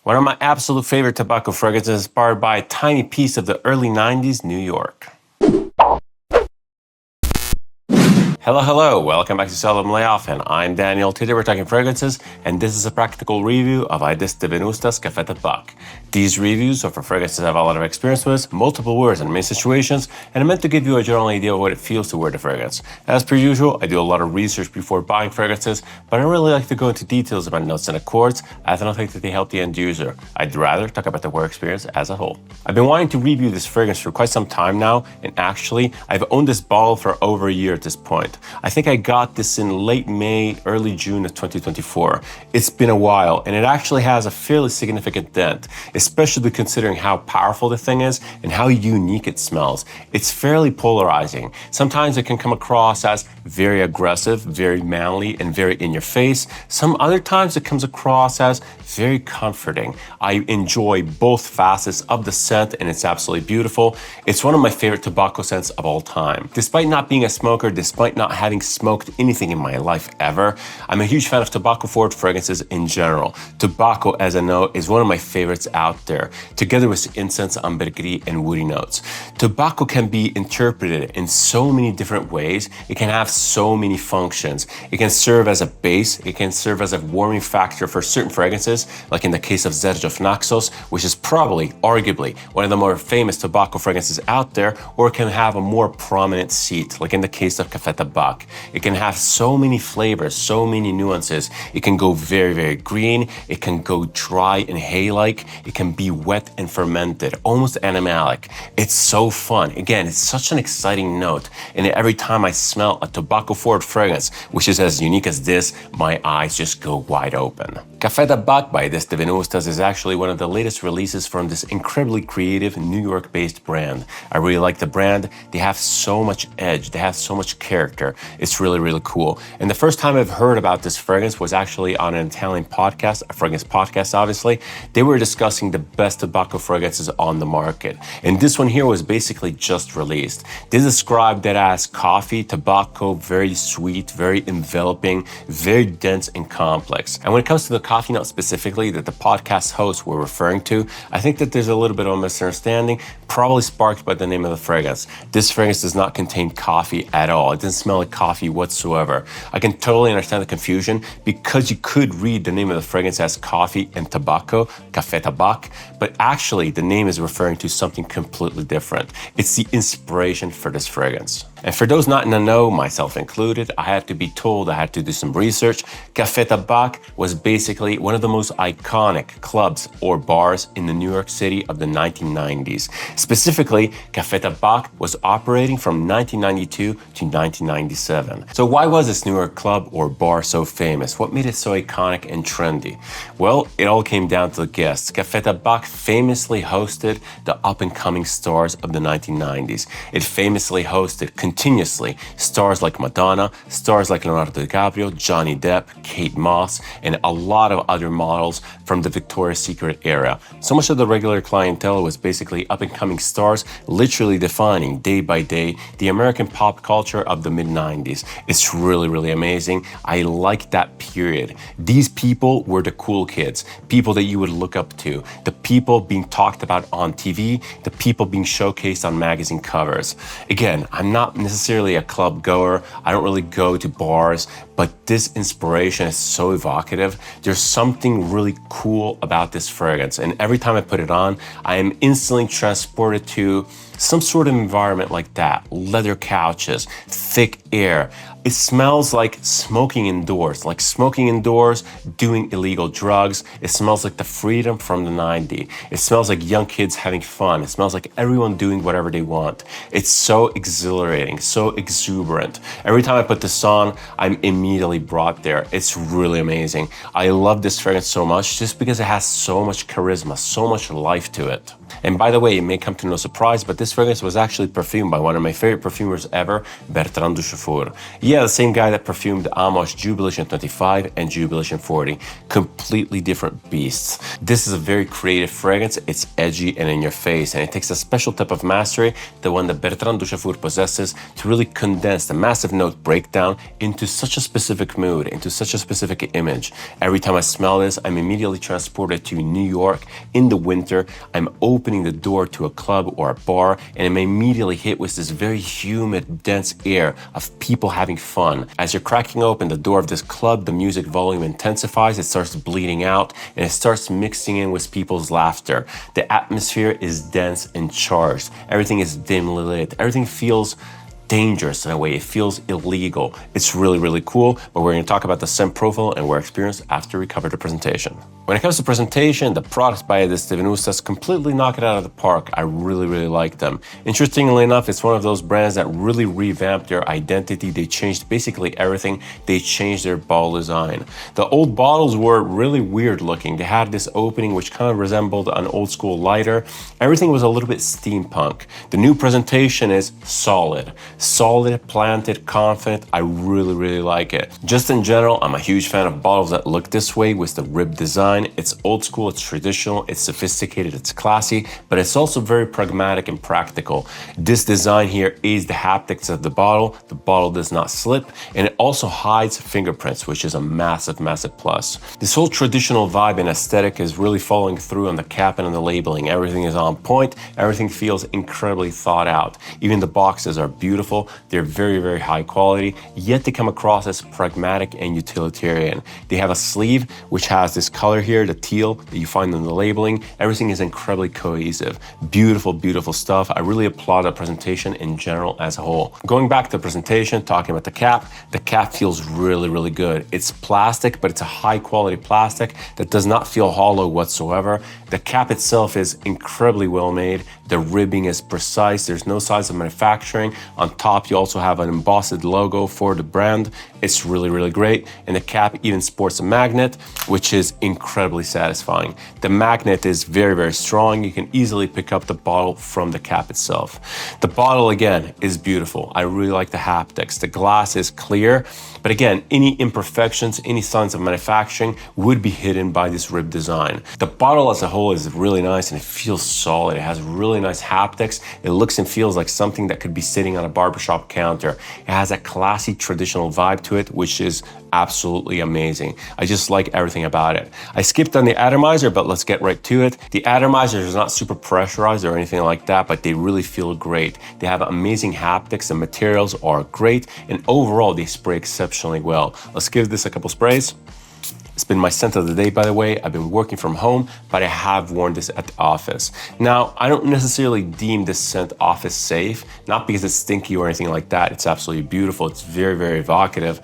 One of my absolute favorite tobacco fragrances is inspired by a tiny piece of the early 90s New York. Hello, welcome back to Seldom Layoff, and I'm Daniel. Today we're talking fragrances, and this is a practical review of Aedes de Venustas Café Tabac. These reviews are for fragrances I have a lot of experience with, multiple wears in many situations, and are meant to give you a general idea of what it feels to wear the fragrance. As per usual, I do a lot of research before buying fragrances, but I don't really like to go into details about notes and accords, as I don't think that they help the end user. I'd rather talk about the wear experience as a whole. I've been wanting to review this fragrance for quite some time now, and actually, I've owned this bottle for over a year at this point. I think I got this in late May, early June of 2024. It's been a while, and it actually has a fairly significant dent, especially considering how powerful the thing is and how unique it smells. It's fairly polarizing. Sometimes it can come across as very aggressive, very manly, and very in your face. Some other times it comes across as very comforting. I enjoy both facets of the scent, and it's absolutely beautiful. It's one of my favorite tobacco scents of all time. Despite not being a smoker, despite not having smoked anything in my life ever, I'm a huge fan of tobacco-forward fragrances in general. Tobacco, as I know, is one of my favorites out there, together with incense, ambergris, and woody notes. Tobacco can be interpreted in so many different ways. It can have so many functions. It can serve as a base. It can serve as a warming factor for certain fragrances, like in the case of Zerge of Naxos, which is probably, arguably, one of the more famous tobacco fragrances out there, or it can have a more prominent seat, like in the case of Café Tabac. It can have so many flavors, so many nuances. It can go very, very green. It can go dry and hay-like. It can be wet and fermented, almost animalic. It's so fun. Again, it's such an exciting note. And every time I smell a tobacco-forward fragrance, which is as unique as this, my eyes just go wide open. Café Tabac by Aedes de Venustas is actually one of the latest releases from this incredibly creative New York-based brand. I really like the brand. They have so much edge. They have so much character. It's really, really cool. And the first time I've heard about this fragrance was actually on an Italian podcast, a fragrance podcast, obviously. They were discussing the best tobacco fragrances on the market. And this one here was basically just released. They described it as coffee, tobacco, very sweet, very enveloping, very dense and complex. And when it comes to the coffee note specifically that the podcast hosts were referring to, I think that there's a little bit of a misunderstanding, probably sparked by the name of the fragrance. This fragrance does not contain coffee at all. It doesn't smell like coffee whatsoever. I can totally understand the confusion because you could read the name of the fragrance as coffee and tobacco, Café Tabac, but actually the name is referring to something completely different. It's the inspiration for this fragrance. And for those not in the know, myself included, I had to be told, I had to do some research. Café Tabac was basically one of the most iconic clubs or bars in the New York City of the 1990s. Specifically, Café Tabac was operating from 1992 to 1997. So why was this New York club or bar so famous? What made it so iconic and trendy? Well, it all came down to the guests. Café Tabac famously hosted the up-and-coming stars of the 1990s. It famously hosted continuously stars like Madonna, stars like Leonardo DiCaprio, Johnny Depp, Kate Moss, and a lot of other models from the Victoria's Secret era. So much of the regular clientele was basically up-and-coming stars, literally defining day by day the American pop culture of the mid-90s. It's really, really amazing. I like that period. These people were the cool kids, people that you would look up to, the people being talked about on TV, the people being showcased on magazine covers. Again, I'm not necessarily a club goer. I don't really go to bars, but this inspiration is so evocative. There's something really cool about this fragrance, and every time I put it on, I am instantly transported to some sort of environment like that. Leather couches, thick air. It smells like smoking indoors doing illegal drugs. It smells like the freedom from the 90s. It smells like young kids having fun. It smells like everyone doing whatever they want. It's so exhilarating, so exuberant. Every time I put this on, I'm immediately brought there. It's really amazing. I love this fragrance so much just because it has so much charisma, so much life to it. And by the way, it may come to no surprise, but this fragrance was actually perfumed by one of my favorite perfumers ever, Bertrand Duchaufour. Yeah, the same guy that perfumed Amouage Jubilation 25 and Jubilation 40. Completely different beasts. This is a very creative fragrance. It's edgy and in your face, and it takes a special type of mastery, the one that Bertrand Duchaufour possesses, to really condense the massive note breakdown into such a specific mood, into such a specific image. Every time I smell this, I'm immediately transported to New York in the winter. I'm opening the door to a club or a bar, and I'm immediately hit with this very humid, dense air of people having fun. As you're cracking open the door of this club, the music volume intensifies, it starts bleeding out, and it starts mixing in with people's laughter. The atmosphere is dense and charged. Everything is dimly lit. Everything feels dangerous in a way. It feels illegal. It's really, really cool, but we're going to talk about the scent profile and our experience after we cover the presentation. When it comes to presentation, the products by Aedes Venustas completely knock it out of the park. I really, really like them. Interestingly enough, it's one of those brands that really revamped their identity. They changed basically everything. They changed their bottle design. The old bottles were really weird looking. They had this opening which kind of resembled an old school lighter. Everything was a little bit steampunk. The new presentation is solid, planted, confident. I really, really like it. Just in general, I'm a huge fan of bottles that look this way with the ribbed design. It's old school, it's traditional, it's sophisticated, it's classy, but it's also very pragmatic and practical. This design here is the haptics of the bottle. The bottle does not slip, and it also hides fingerprints, which is a massive, massive plus. This whole traditional vibe and aesthetic is really following through on the cap and on the labeling. Everything is on point. Everything feels incredibly thought out. Even the boxes are beautiful. They're very, very high quality, yet they come across as pragmatic and utilitarian. They have a sleeve which has this color here, the teal that you find in the labeling. Everything is incredibly cohesive. Beautiful, beautiful stuff. I really applaud the presentation in general as a whole. Going back to the presentation, talking about the cap feels really, really good. It's plastic, but it's a high quality plastic that does not feel hollow whatsoever. The cap itself is incredibly well made. The ribbing is precise. There's no signs of manufacturing. On top, you also have an embossed logo for the brand. It's really, really great. And the cap even sports a magnet, which is incredibly satisfying. The magnet is very, very strong. You can easily pick up the bottle from the cap itself. The bottle, again, is beautiful. I really like the haptics. The glass is clear, but again, any imperfections, any signs of manufacturing would be hidden by this rib design. The bottle as a whole is really nice and it feels solid. It has really nice haptics. It looks and feels like something that could be sitting on a barbershop counter. It has a classy traditional vibe to it, which is absolutely amazing. I just like everything about it. I skipped on the atomizer, but let's get right to it. The atomizer is not super pressurized or anything like that, but they really feel great. They have amazing haptics. The materials are great, and overall they spray exceptionally well. Let's give this a couple sprays. It's been my scent of the day, by the way. I've been working from home, but I have worn this at the office. Now, I don't necessarily deem this scent office safe, not because it's stinky or anything like that. It's absolutely beautiful. It's very, very evocative.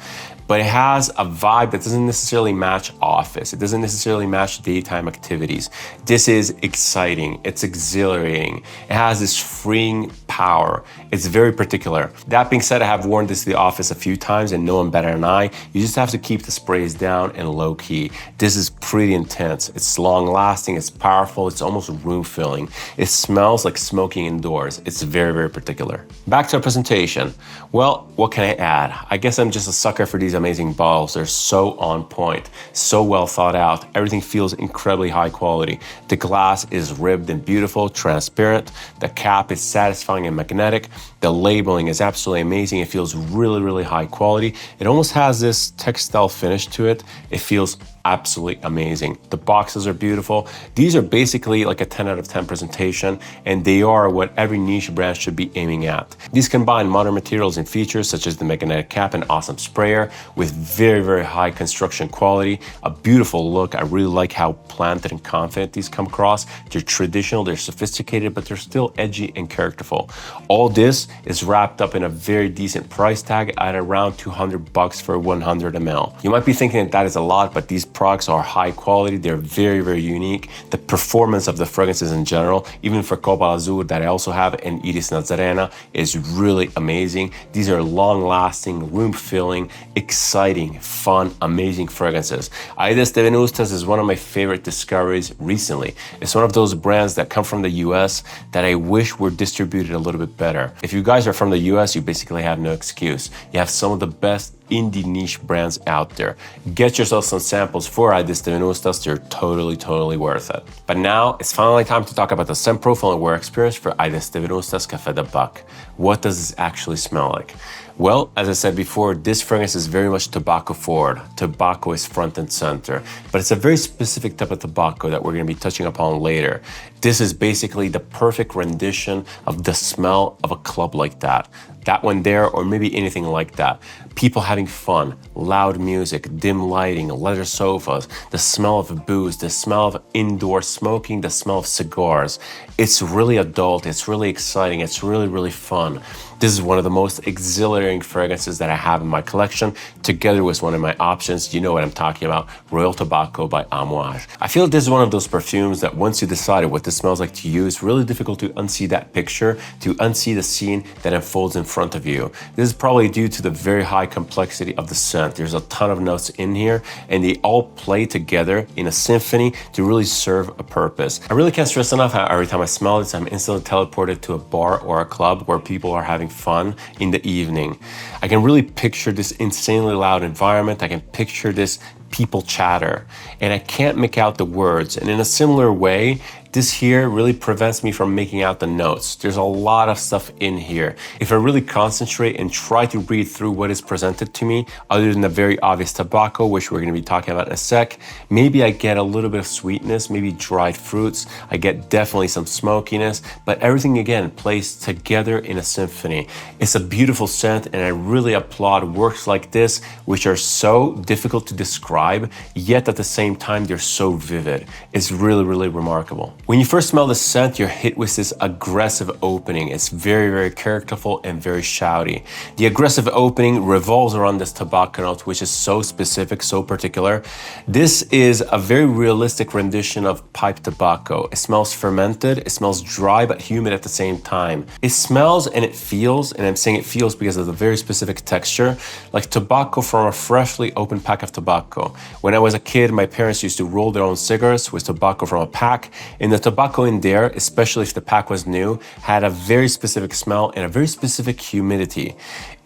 But it has a vibe that doesn't necessarily match office. It doesn't necessarily match daytime activities. This is exciting. It's exhilarating. It has this freeing power. It's very particular. That being said, I have worn this to the office a few times and no one better than I. You just have to keep the sprays down and low key. This is pretty intense. It's long lasting. It's powerful. It's almost room filling. It smells like smoking indoors. It's very, very particular. Back to our presentation. Well, what can I add? I guess I'm just a sucker for these amazing bottles. They're so on point, so well thought out. Everything feels incredibly high quality. The glass is ribbed and beautiful, transparent. The cap is satisfying and magnetic. The labeling is absolutely amazing. It feels really, really high quality. It almost has this textile finish to it. It feels absolutely amazing. The boxes are beautiful. These are basically like a 10 out of 10 presentation, and they are what every niche brand should be aiming at. These combine modern materials and features such as the magnetic cap and awesome sprayer with very, very high construction quality, a beautiful look. I really like how planted and confident these come across. They're traditional, they're sophisticated, but they're still edgy and characterful. All this is wrapped up in a very decent price tag at around $200 for 100 ml. You might be thinking that is a lot, but these products are high quality. They're very, very unique. The performance of the fragrances in general, even for Copal Azur that I also have and Iris Nazarena, is really amazing. These are long-lasting, room-filling, exciting, fun, amazing fragrances. Aedes de Venustas is one of my favorite discoveries recently. It's one of those brands that come from the US that I wish were distributed a little bit better. If you guys are from the US, you basically have no excuse. You have some of the best indie niche brands out there. Get yourself some samples for Aedes de Venustas. They're totally worth it. But now it's finally time to talk about the scent profile and wear experience for Aedes de Venustas Café Tabac. What does this actually smell like? Well, as I said before, this fragrance is very much tobacco forward. Tobacco is front and center, but it's a very specific type of tobacco that we're going to be touching upon later. This is basically the perfect rendition of the smell of a club like that. That one there, or maybe anything like that. People having fun, loud music, dim lighting, leather sofas, the smell of booze, the smell of indoor smoking, the smell of cigars. It's really adult, it's really exciting, it's really fun. This is one of the most exhilarating fragrances that I have in my collection, together with one of my options. You know what I'm talking about, Royal Tobacco by Amouage. I feel this is one of those perfumes that once you decided what this smells like to you, it's really difficult to unsee that picture, to unsee the scene that unfolds in front of you. This is probably due to the very high complexity of the scent. There's a ton of notes in here, and they all play together in a symphony to really serve a purpose. I really can't stress enough how every time I smell this, I'm instantly teleported to a bar or a club where people are having fun in the evening. I can really picture this insanely loud environment. I can picture this people chatter, and I can't make out the words. And in a similar way, this here really prevents me from making out the notes. There's a lot of stuff in here. If I really concentrate and try to read through what is presented to me, other than the very obvious tobacco, which we're going to be talking about in a sec, maybe I get a little bit of sweetness, maybe dried fruits. I get definitely some smokiness, but everything again plays together in a symphony. It's a beautiful scent, and I really applaud works like this, which are so difficult to describe, yet at the same time, they're so vivid. It's really remarkable. When you first smell the scent, you're hit with this aggressive opening. It's very characterful and very shouty. The aggressive opening revolves around this tobacco note, which is so specific, so particular. This is a very realistic rendition of pipe tobacco. It smells fermented, it smells dry but humid at the same time. It smells and it feels, and I'm saying it feels because of the very specific texture, like tobacco from a freshly opened pack of tobacco. When I was a kid, my parents used to roll their own cigarettes with tobacco from a pack, and the tobacco in there, especially if the pack was new, had a very specific smell and a very specific humidity.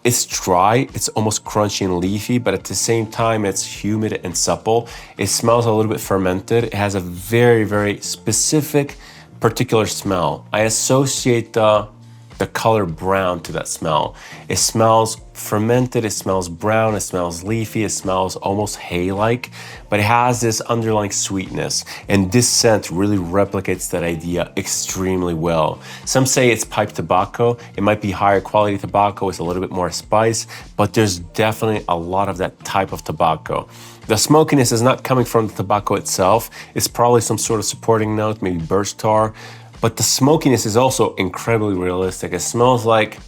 It's dry, it's almost crunchy and leafy, but at the same time, it's humid and supple. It smells a little bit fermented. It has a very specific, particular smell. I associate the color brown to that smell. It smells fermented, it smells brown, it smells leafy, it smells almost hay-like, but it has this underlying sweetness, and this scent really replicates that idea extremely well. Some say it's pipe tobacco. It might be higher quality tobacco with a little bit more spice, but there's definitely a lot of that type of tobacco. The smokiness is not coming from the tobacco itself. It's probably some sort of supporting note, maybe birch tar, but the smokiness is also incredibly realistic. It smells like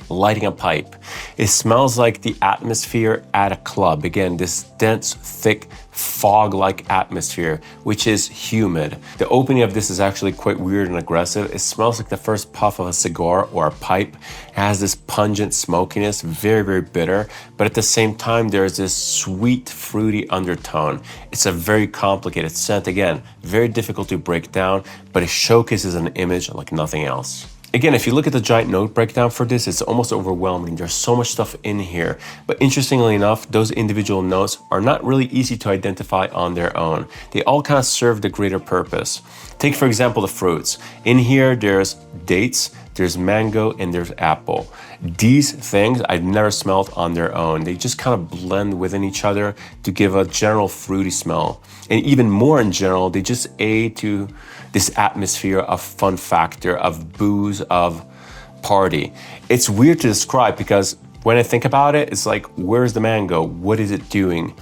lighting a pipe. It smells like the atmosphere at a club. Again, this dense, thick, fog-like atmosphere, which is humid. The opening of this is actually quite weird and aggressive. It smells like the first puff of a cigar or a pipe. It has this pungent smokiness, very bitter, but at the same time, there's this sweet, fruity undertone. It's a very complicated scent. Again, very difficult to break down, but it showcases an image like nothing else. Again, if you look at the giant note breakdown for this, it's almost overwhelming. There's so much stuff in here. But interestingly enough, those individual notes are not really easy to identify on their own. They all kind of serve the greater purpose. Take, for example, the fruits. In here, there's dates, there's mango, and there's apple. These things I've never smelled on their own. They just kind of blend within each other to give a general fruity smell. And even more in general, they just aid to this atmosphere of fun factor, of booze, of party. It's weird to describe because when I think about it, it's like, where's the mango? What is it doing?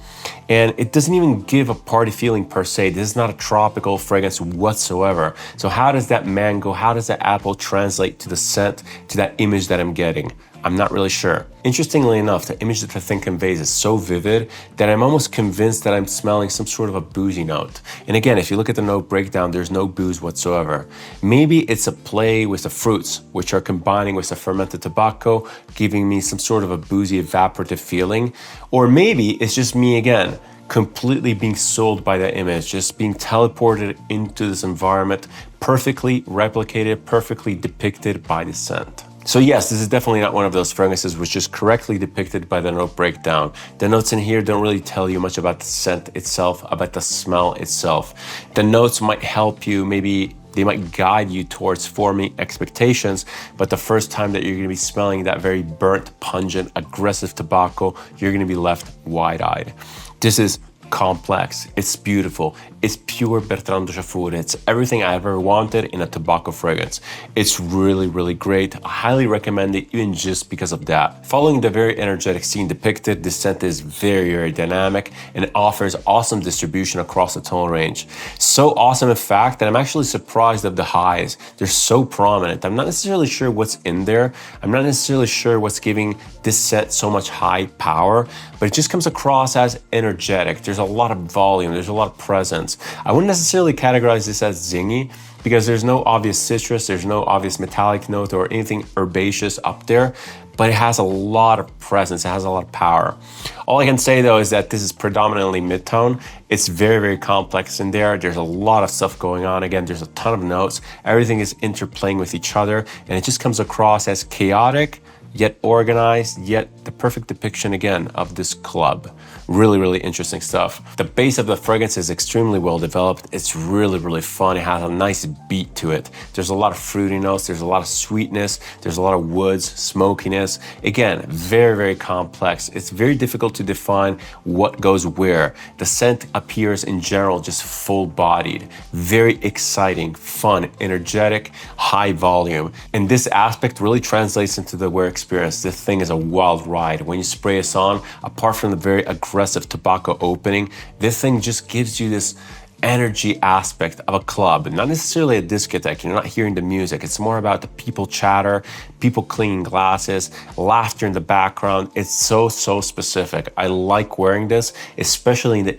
And it doesn't even give a party feeling per se. This is not a tropical fragrance whatsoever. So how does that mango, how does that apple translate to the scent, to that image that I'm getting? I'm not really sure. Interestingly enough, the image that the thing conveys is so vivid that I'm almost convinced that I'm smelling some sort of a boozy note. And again, if you look at the note breakdown, there's no booze whatsoever. Maybe it's a play with the fruits, which are combining with the fermented tobacco, giving me some sort of a boozy evaporative feeling. Or maybe it's just me again, completely being sold by that image, just being teleported into this environment, perfectly replicated, perfectly depicted by the scent. So yes, this is definitely not one of those fragrances which is correctly depicted by the note breakdown. The notes in here don't really tell you much about the scent itself, about the smell itself. The notes might help you, maybe they might guide you towards forming expectations, but the first time that you're gonna be smelling that very burnt, pungent, aggressive tobacco, you're gonna be left wide-eyed. This is complex, it's beautiful, it's pure Bertrand de Chafour, it's everything I ever wanted in a tobacco fragrance. It's really, really great. I highly recommend it even just because of that. Following the very energetic scene depicted, this scent is very, very dynamic and it offers awesome distribution across the tone range. So awesome in fact that I'm actually surprised of the highs. They're so prominent. I'm not necessarily sure what's in there. I'm not necessarily sure what's giving this scent so much high power, but it just comes across as energetic. There's a lot of volume, there's a lot of presence. I wouldn't necessarily categorize this as zingy because there's no obvious citrus, there's no obvious metallic note or anything herbaceous up there, but it has a lot of presence, it has a lot of power. All I can say though is that this is predominantly mid-tone. It's very, very complex in there. There's a lot of stuff going on. Again, there's a ton of notes. Everything is interplaying with each other and it just comes across as chaotic, yet organized, yet the perfect depiction again of this club. Really, really interesting stuff. The base of the fragrance is extremely well developed. It's really, really fun. It has a nice beat to it. There's a lot of fruity notes. There's a lot of sweetness. There's a lot of woods, smokiness. Again, very, very complex. It's very difficult to define what goes where. The scent appears in general just full-bodied, very exciting, fun, energetic, high volume. And this aspect really translates into the wear experience. This thing is a wild ride. When you spray this on, apart from the very aggressive tobacco opening, this thing just gives you this energy aspect of a club, not necessarily a discotheque. You're not hearing the music. It's more about the people chatter, people cleaning glasses, laughter in the background. It's so specific. I like wearing this, especially in the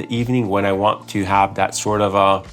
evening, when I want to have that sort of a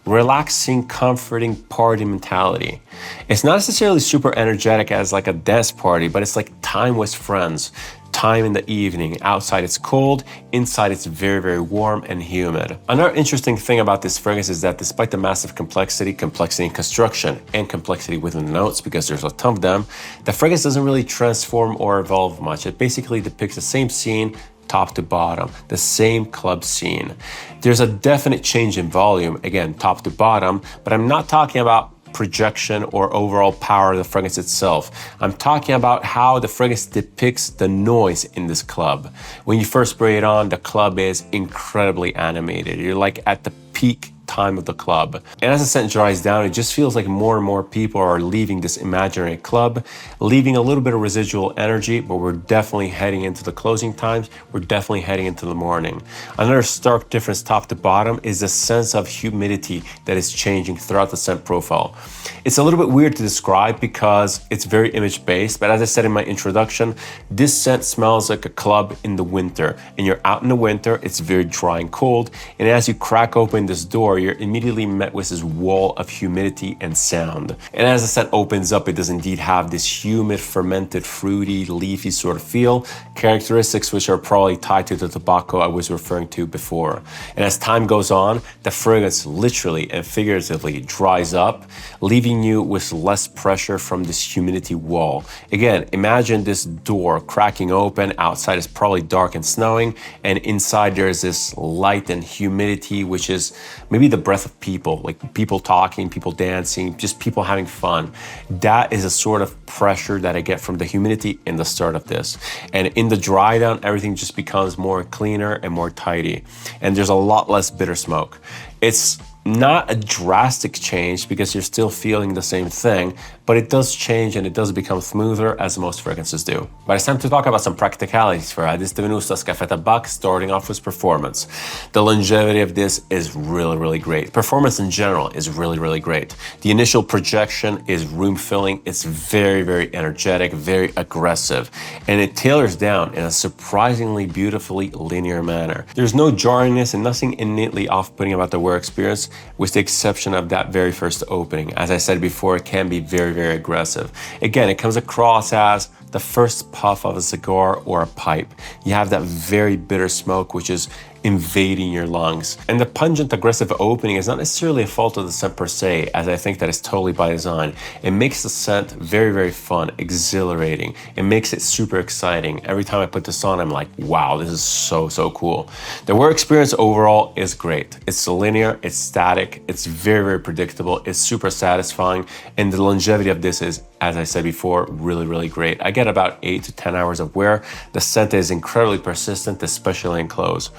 relaxing, comforting party mentality. It's not necessarily super energetic as like a dance party, but it's like time with friends, time in the evening. Outside it's cold, inside it's very, very warm and humid. Another interesting thing about this fragrance is that despite the massive complexity in construction and complexity within the notes, because there's a ton of them, the fragrance doesn't really transform or evolve much. It basically depicts the same scene top to bottom, the same club scene. There's a definite change in volume, again, top to bottom, but I'm not talking about projection or overall power of the fragrance itself. I'm talking about how the fragrance depicts the noise in this club. When you first spray it on, the club is incredibly animated. You're like at the peak time of the club. And as the scent dries down, it just feels like more and more people are leaving this imaginary club, leaving a little bit of residual energy, but we're definitely heading into the closing times. We're definitely heading into the morning. Another stark difference top to bottom is the sense of humidity that is changing throughout the scent profile. It's a little bit weird to describe because it's very image-based, but as I said in my introduction, this scent smells like a club in the winter. And you're out in the winter, it's very dry and cold, and as you crack open this door, you're immediately met with this wall of humidity and sound. And as the scent opens up, it does indeed have this humid, fermented, fruity, leafy sort of feel, characteristics which are probably tied to the tobacco I was referring to before. And as time goes on, the fragrance literally and figuratively dries up, leaving you with less pressure from this humidity wall. Again, imagine this door cracking open, outside is probably dark and snowing, and inside there's this light and humidity, which is maybe the breath of people, like people talking, people dancing, just people having fun. That is a sort of pressure that I get from the humidity in the start of this. And in the dry down, everything just becomes more cleaner and more tidy. And there's a lot less bitter smoke. It's not a drastic change because you're still feeling the same thing, but it does change and it does become smoother as most fragrances do. But it's time to talk about some practicalities for Aedes de Venustas Café Tabac, starting off with performance. The longevity of this is really, really great. Performance in general is really, really great. The initial projection is room filling. It's very, very energetic, very aggressive, and it tailors down in a surprisingly beautifully linear manner. There's no jarringness and nothing innately off-putting about the wear experience, with the exception of that very first opening. As I said before, it can be very, very aggressive. Again, it comes across as the first puff of a cigar or a pipe. You have that very bitter smoke, which is invading your lungs. And the pungent, aggressive opening is not necessarily a fault of the scent per se, as I think that is totally by design. It makes the scent very, very fun, exhilarating. It makes it super exciting. Every time I put this on, I'm like, wow, this is so, so cool. The wear experience overall is great. It's linear, it's static, it's very, very predictable, it's super satisfying, and the longevity of this is, as I said before, really, really great. I get about 8 to 10 hours of wear. The scent is incredibly persistent, especially in clothes.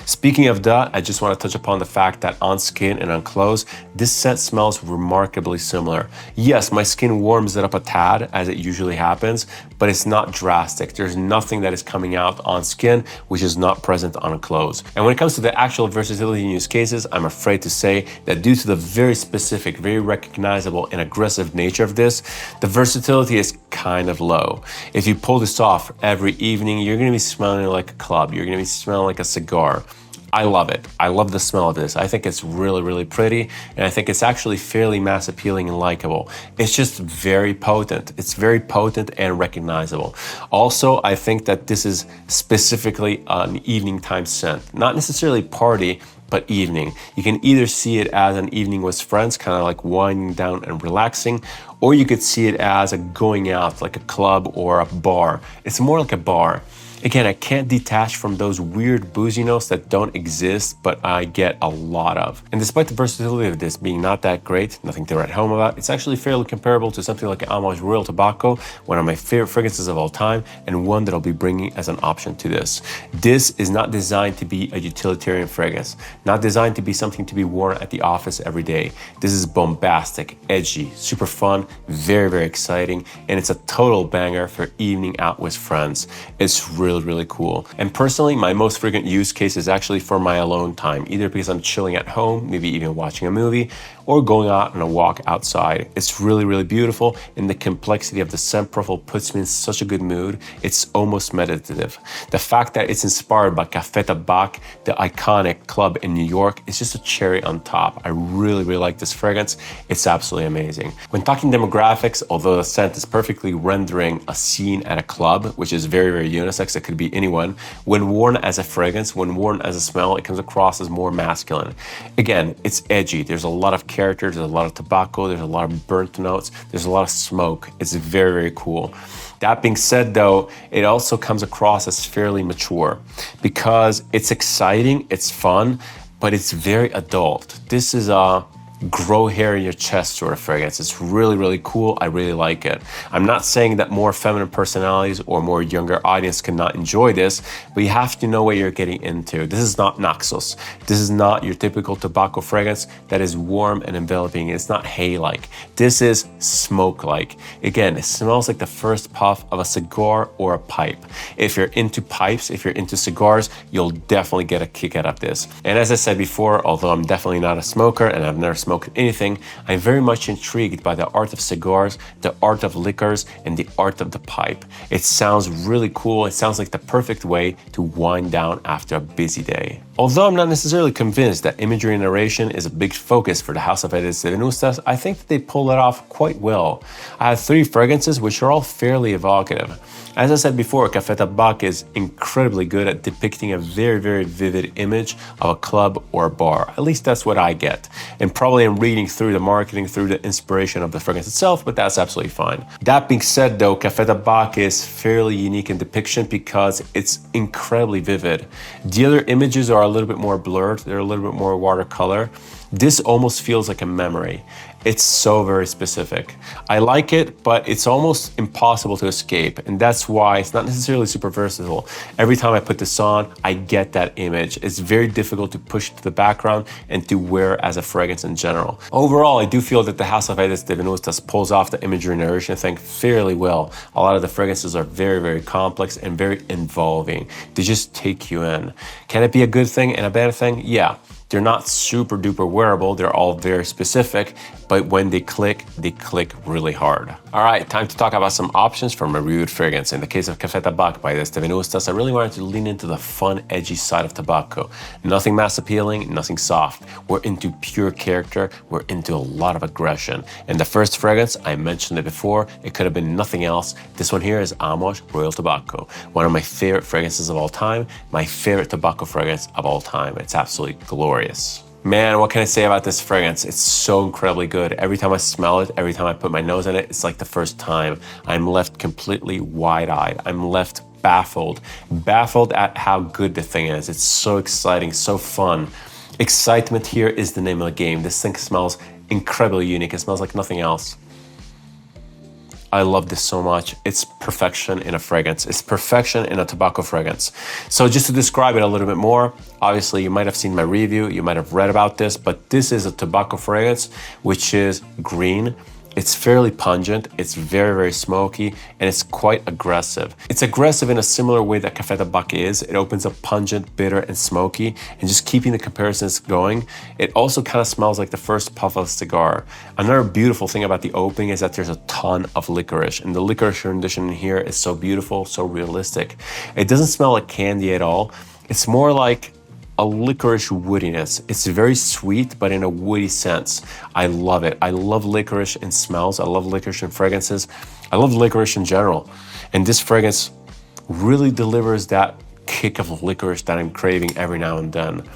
Speaking of that, I just want to touch upon the fact that on skin and on clothes, this scent smells remarkably similar. Yes, my skin warms it up a tad, as it usually happens, but it's not drastic. There's nothing that is coming out on skin which is not present on clothes. And when it comes to the actual versatility in use cases, I'm afraid to say that due to the very specific, very recognizable and aggressive nature of this, the versatility is kind of low. If you pull this off every evening, you're going to be smelling like a club. You're going to be smelling like a cigar. I love it. I love the smell of this. I think it's really, really pretty, and I think it's actually fairly mass appealing and likable. It's just very potent. It's very potent and recognizable. Also, I think that this is specifically an evening time scent, not necessarily party, but evening. You can either see it as an evening with friends, kind of like winding down and relaxing, or you could see it as a going out, like a club or a bar. It's more like a bar. Again, I can't detach from those weird boozy notes that don't exist, but I get a lot of. And despite the versatility of this being not that great, nothing to write home about, it's actually fairly comparable to something like Amouage Royal Tobacco, one of my favorite fragrances of all time, and one that I'll be bringing as an option to this. This is not designed to be a utilitarian fragrance, not designed to be something to be worn at the office every day. This is bombastic, edgy, super fun, very, very exciting, and it's a total banger for evening out with friends. It's really cool. And personally, my most frequent use case is actually for my alone time, either because I'm chilling at home, maybe even watching a movie, or going out on a walk outside. It's really beautiful, and the complexity of the scent profile puts me in such a good mood. It's almost meditative. The fact that it's inspired by Café Tabac, the iconic club in New York, is just a cherry on top. I really like this fragrance. It's absolutely amazing. When talking demographics, although the scent is perfectly rendering a scene at a club, which is very unisex, it could be anyone, when worn as a fragrance, when worn as a smell, it comes across as more masculine. Again, it's edgy. There's a lot of character, there's a lot of tobacco, there's a lot of burnt notes, there's a lot of smoke. It's very cool. That being said though, it also comes across as fairly mature because it's exciting, it's fun, but it's very adult. This is a grow hair in your chest sort of fragrance. It's really cool. I really like it. I'm not saying that more feminine personalities or more younger audience cannot enjoy this, but you have to know what you're getting into. This is not Naxos. This is not your typical tobacco fragrance that is warm and enveloping. It's not hay-like. This is smoke-like. Again, it smells like the first puff of a cigar or a pipe. If you're into pipes, if you're into cigars, you'll definitely get a kick out of this. And as I said before, although I'm definitely not a smoker and I've never smoked anything, I'm very much intrigued by the art of cigars, the art of liquors, and the art of the pipe. It sounds really cool. It sounds like the perfect way to wind down after a busy day. Although I'm not necessarily convinced that imagery and narration is a big focus for the House of Aedes de Venustas, I think that they pull it off quite well. I have 3 fragrances which are all fairly evocative. As I said before, Café Tabac is incredibly good at depicting a very vivid image of a club or a bar. At least that's what I get. And probably I'm reading through the marketing, through the inspiration of the fragrance itself, but that's absolutely fine. That being said though, Café Tabac is fairly unique in depiction because it's incredibly vivid. The other images are a little bit more blurred, they're a little bit more watercolor. This almost feels like a memory. It's so very specific. I like it, but it's almost impossible to escape, and that's why it's not necessarily super versatile. Every time I put this on, I get that image. It's very difficult to push to the background and to wear as a fragrance in general. Overall, I do feel that the House of Aedes de Venustas pulls off the imagery narration thing fairly well. A lot of the fragrances are very, very complex and very involving. They just take you in. Can it be a good thing and a bad thing? Yeah. They're not super duper wearable, they're all very specific, but when they click really hard. All right, time to talk about some options for my reviewed fragrance. In the case of Café Tabac by Aedes de Venustas, I really wanted to lean into the fun, edgy side of tobacco. Nothing mass appealing, nothing soft. We're into pure character, we're into a lot of aggression. And the first fragrance, I mentioned it before, it could have been nothing else. This one here is Amouage Royal Tobacco. One of my favorite fragrances of all time, my favorite tobacco fragrance of all time. It's absolutely glorious. Man, what can I say about this fragrance? It's so incredibly good. Every time I smell it, every time I put my nose in it, it's like the first time. I'm left completely wide-eyed. I'm left baffled at how good the thing is. It's so exciting, so fun. Excitement here is the name of the game. This thing smells incredibly unique. It smells like nothing else. I love this so much. It's perfection in a fragrance. It's perfection in a tobacco fragrance. So just to describe it a little bit more, obviously you might have seen my review, you might have read about this, but this is a tobacco fragrance which is green. It's fairly pungent, it's very, very smoky, and it's quite aggressive. It's aggressive in a similar way that Café Tabac is. It opens up pungent, bitter, and smoky, and just keeping the comparisons going, it also kind of smells like the first puff of a cigar. Another beautiful thing about the opening is that there's a ton of licorice, and the licorice rendition in here is so beautiful, so realistic. It doesn't smell like candy at all. It's more like a licorice woodiness. It's very sweet, but in a woody sense. I love it. I love licorice in smells. I love licorice in fragrances. I love licorice in general. And this fragrance really delivers that kick of licorice that I'm craving every now and then.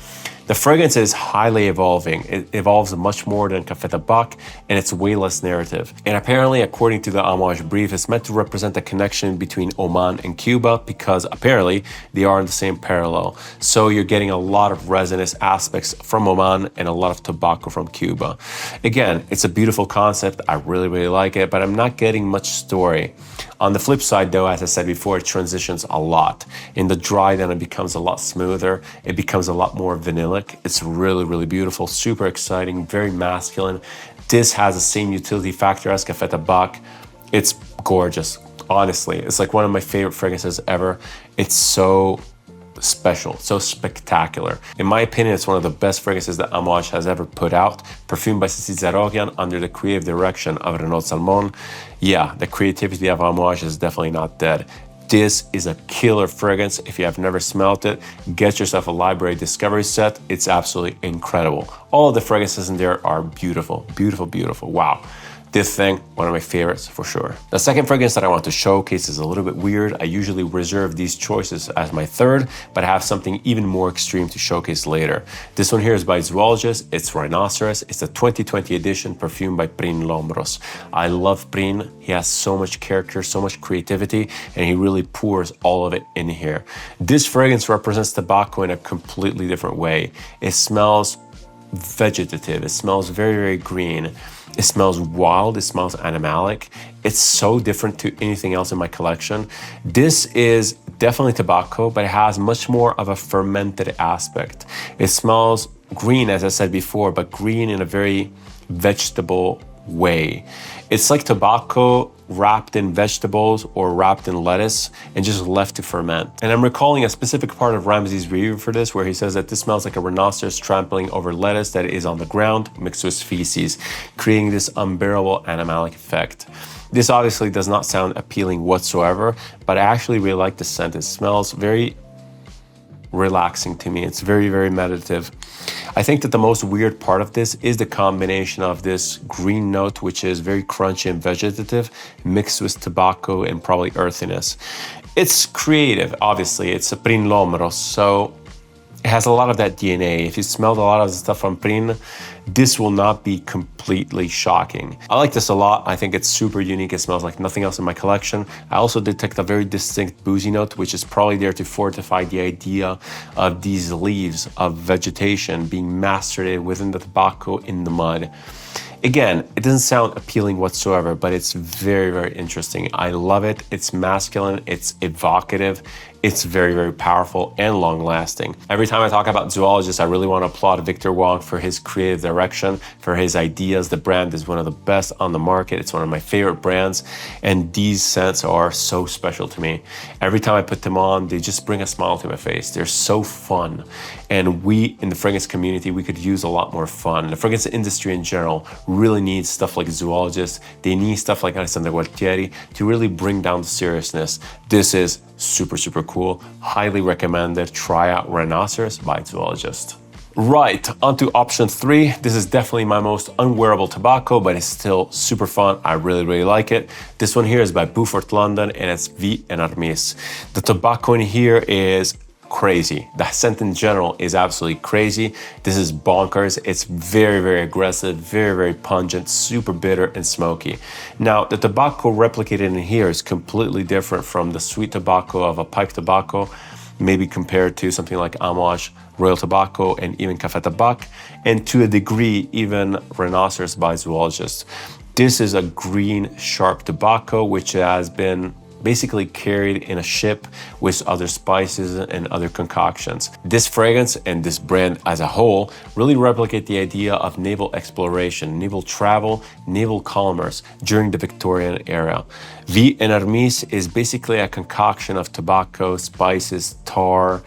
The fragrance is highly evolving. It evolves much more than Café Tabac, and it's way less narrative. And apparently, according to the Amouage brief, it's meant to represent the connection between Oman and Cuba because apparently they are in the same parallel. So you're getting a lot of resinous aspects from Oman and a lot of tobacco from Cuba. Again, it's a beautiful concept. I really, really like it, but I'm not getting much story. On the flip side though, as I said before, it transitions a lot. In the dry, then it becomes a lot smoother. It becomes a lot more vanillic. It's really, really beautiful, super exciting, very masculine. This has the same utility factor as Café Tabac. It's gorgeous, honestly. It's like one of my favorite fragrances ever. It's so special, so spectacular. In my opinion, it's one of the best fragrances that Amouage has ever put out, perfumed by Cécile Zarogian under the creative direction of Renaud Salmon. Yeah, the creativity of Amouage is definitely not dead. This is a killer fragrance. If you have never smelled it, get yourself a library discovery set. It's absolutely incredible. All of the fragrances in there are beautiful, beautiful, beautiful. Wow. This thing, one of my favorites for sure. The second fragrance that I want to showcase is a little bit weird. I usually reserve these choices as my third, but I have something even more extreme to showcase later. This one here is by Zoologist. It's Rhinocerous. It's a 2020 edition perfumed by Glamorous. I love Prin. He has so much character, so much creativity, and he really pours all of it in here. This fragrance represents tobacco in a completely different way. It smells vegetative. It smells very, very green. It smells wild, it smells animalic. It's so different to anything else in my collection. This is definitely tobacco, but it has much more of a fermented aspect. It smells green, as I said before, but green in a very vegetable way. It's like tobacco wrapped in vegetables or wrapped in lettuce and just left to ferment. And I'm recalling a specific part of Ramsey's review for this where he says that this smells like a rhinoceros trampling over lettuce that is on the ground mixed with feces, creating this unbearable animalic effect. This obviously does not sound appealing whatsoever, but I actually really like the scent. It smells very relaxing to me. It's very, very meditative. I think that the most weird part of this is the combination of this green note, which is very crunchy and vegetative, mixed with tobacco and probably earthiness. It's creative, obviously. It's a Glamorous, so It has a lot of that DNA. If you smelled a lot of the stuff from Prin, this will not be completely shocking. I like this a lot. I think it's super unique. It smells like nothing else in my collection. I also detect a very distinct boozy note, which is probably there to fortify the idea of these leaves of vegetation being macerated within the tobacco in the mud. Again, it doesn't sound appealing whatsoever, but it's very, very interesting. I love it. It's masculine, it's evocative, it's very, very powerful and long lasting. Every time I talk about Zoologist, I really want to applaud Victor Wong for his creative direction, for his ideas. The brand is one of the best on the market. It's one of my favorite brands, and these scents are so special to me. Every time I put them on, they just bring a smile to my face. They're so fun. And we in the fragrance community, we could use a lot more fun. The fragrance industry in general really needs stuff like Zoologist. They need stuff like Alessandro Gualtieri to really bring down the seriousness. This is super, super cool. Highly recommended. Try out Rhinocerous by Zoologist. Right, on to option 3. This is definitely my most unwearable tobacco, but it's still super fun. I really, really like it. This one here is by Beaufort, London, and it's V and Armis. The tobacco in here is crazy. The scent in general is absolutely crazy. This is bonkers. It's very, very aggressive, very, very pungent, super bitter and smoky. Now, the tobacco replicated in here is completely different from the sweet tobacco of a pipe tobacco, maybe compared to something like Amouage, Royal Tobacco, and even Café Tabac, and to a degree, even Rhinocerous by Zoologist. This is a green, sharp tobacco, which has been basically carried in a ship with other spices and other concoctions. This fragrance and this brand as a whole really replicate the idea of naval exploration, naval travel, naval commerce during the Victorian era. V and Armis is basically a concoction of tobacco, spices, tar.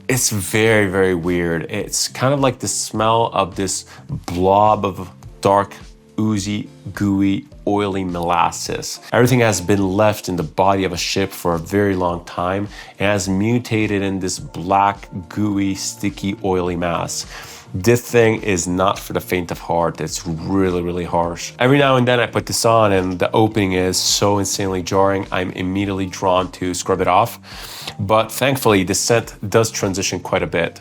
It's very, very weird. It's kind of like the smell of this blob of dark, oozy, gooey, oily molasses. Everything has been left in the body of a ship for a very long time and has mutated in this black, gooey, sticky, oily mass. This thing is not for the faint of heart. It's really, really harsh. Every now and then I put this on and the opening is so insanely jarring, I'm immediately drawn to scrub it off. But thankfully, the scent does transition quite a bit.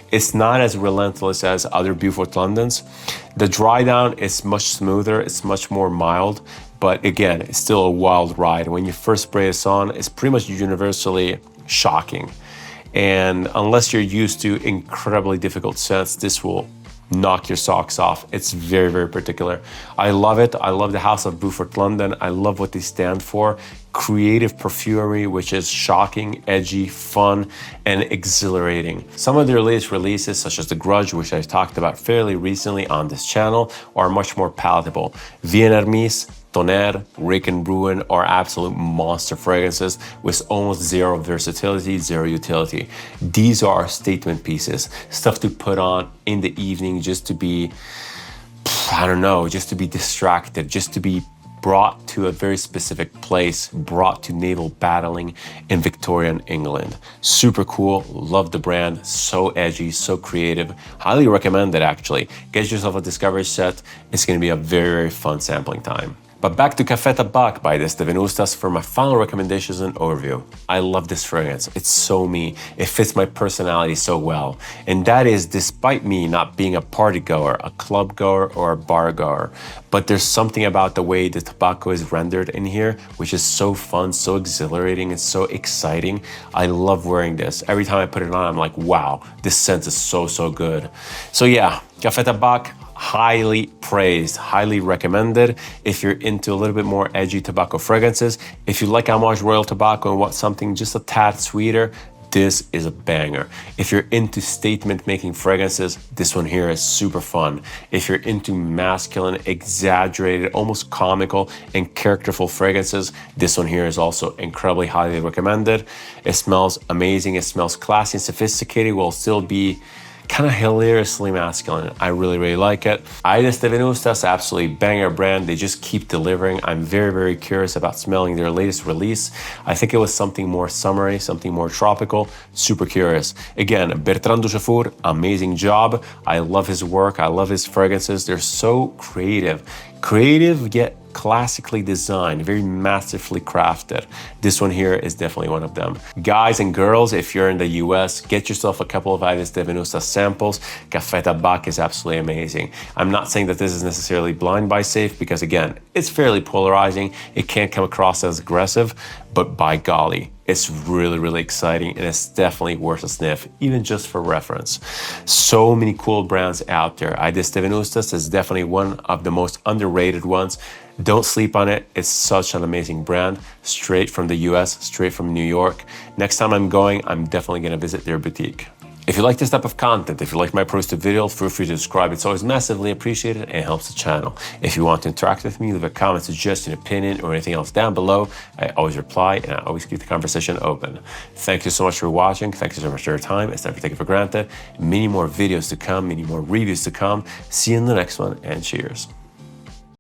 It's not as relentless as other Beaufort Londons. The dry down is much smoother, it's much more mild, but again, it's still a wild ride. When you first spray this on, it's pretty much universally shocking. And unless you're used to incredibly difficult scents, this will knock your socks off. It's very, very particular. I love it. I love the House of Beaufort London. I love what they stand for. Creative perfumery, which is shocking, edgy, fun, and exhilarating. Some of their latest releases, such as The Grudge, which I talked about fairly recently on this channel, are much more palatable. V and Armis, Tonnerre, Rick and Bruin are absolute monster fragrances with almost zero versatility, zero utility. These are statement pieces, stuff to put on in the evening just to be, I don't know, just to be distracted, just to be brought to a very specific place, brought to naval battling in Victorian England. Super cool, love the brand, so edgy, so creative. Highly recommend it actually. Get yourself a discovery set. It's gonna be a very, very fun sampling time. But back to Café Tabac by the Venustas for my final recommendations and overview. I love this fragrance. It's so me. It fits my personality so well. And that is despite me not being a party goer, a club goer, or a bar goer. But there's something about the way the tobacco is rendered in here, which is so fun, so exhilarating, and so exciting. I love wearing this. Every time I put it on, I'm like, wow, this scent is so, so good. So yeah, Café Tabac, highly praised, highly recommended if you're into a little bit more edgy tobacco fragrances. If you like Amouage Royal Tobacco and want something just a tad sweeter, this is a banger. If you're into statement making fragrances, this one here is super fun. If you're into masculine, exaggerated, almost comical and characterful fragrances, this one here is also incredibly highly recommended. It smells amazing. It smells classy and sophisticated while still be kind of hilariously masculine. I really, really like it. Aedes de Venustas, absolutely banger brand. They just keep delivering. I'm very, very curious about smelling their latest release. I think it was something more summery, something more tropical. Super curious. Again, Bertrand Duchaufour, amazing job. I love his work. I love his fragrances. They're so creative, Creative yet classically designed, very massively crafted. This one here is definitely one of them. Guys and girls, if you're in the US, get yourself a couple of Aedes de Venustas samples. Café Tabac is absolutely amazing. I'm not saying that this is necessarily blind buy safe because again, it's fairly polarizing. It can't come across as aggressive, but by golly, it's really, really exciting and it's definitely worth a sniff, even just for reference. So many cool brands out there. Aedes de Venustas is definitely one of the most underrated ones. Don't sleep on it. It's such an amazing brand, straight from the US, straight from New York. Next time I'm going, I'm definitely gonna visit their boutique. If you like this type of content, if you like my approach to video, feel free to subscribe. It's always massively appreciated and helps the channel. If you want to interact with me, leave a comment, suggestion, opinion, or anything else down below. I always reply and I always keep the conversation open. Thank you so much for watching. Thank you so much for your time. It's never taken for granted. Many more videos to come, many more reviews to come. See you in the next one and cheers.